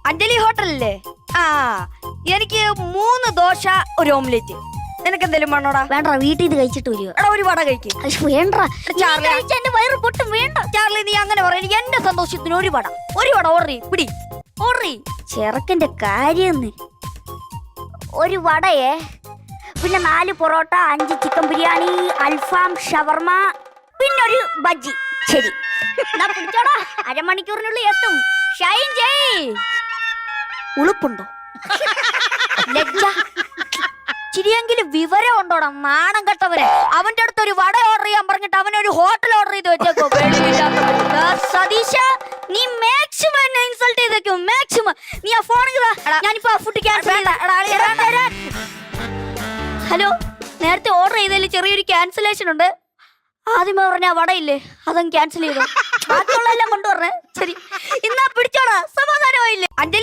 അഞ്ജലി ഹോട്ടലല്ലേ? ആ, എനിക്ക് 3 ദോശ, ഒരു ഓംലെറ്റ്. നിനക്ക് എന്തെങ്കിലും വേണോടാ? വേണ്ട, വീട്ടിൽ ഇത് കഴിച്ചിട്ട് വരിക. എടാ, ഒരു വട കഴിക്കും. വേണ്ട ചാർലി, എന്റെ വയറ് പൊട്ടും. വേണ്ട ചാർലി, നീ അങ്ങനെ പറ. എനിക്ക് എന്റെ സന്തോഷത്തിന് ഒരു വട ഓർഡർ പിടി. ഓർഡർ. ചെറുക്കന്റെ കാര്യം. ഒരു വടയേ, പിന്നെ 4 പൊറോട്ട, 5 ചിക്കൻ ബിരിയാണി, അൽഫാം, ഷവർമ, പിന്നെ ഒരു ബജ്ജി. ശരി, പിടിച്ചോടാ. അരമണിക്കൂറിനുള്ളിൽ എത്തും. ഷൈൻ ചെയ്. ഉളുപ്പുണ്ടോ? ലജ്ജ, ചിരിയെങ്കിലും വിവരം ഉണ്ടോടാ? നാണം കെട്ടവരെ. അവന്റെ അടുത്ത് ഒരു വട ഓർഡർ ചെയ്യാൻ പറഞ്ഞിട്ട് അവനൊരു ഹോട്ടൽ ഓർഡർ ചെയ്ത് വെച്ചേക്കോ. സതീശ, നീ മാക്സിമം എന്നെ ഇൻസൾട്ട് ചെയ്തേക്കും. മാക്സിമം. നീ ആ ഫോൺ ഞാനിപ്പോ ഫുഡ് ക്യാൻസൽ. ഹലോ, നേരത്തെ ഓർഡർ ചെയ്തതിൽ ചെറിയൊരു ക്യാൻസലേഷൻ ഉണ്ട്. ആദ്യമേ പറഞ്ഞ വടയില്ലേ, അതങ്ങ് ക്യാൻസൽ ചെയ്തു. ബാക്കിയുള്ള എല്ലാം കൊണ്ടുവരണേ. ശരി, ഇന്നാ പിടിച്ചോടാ. സമാധാനമായില്ലേ? അഞ്ജലി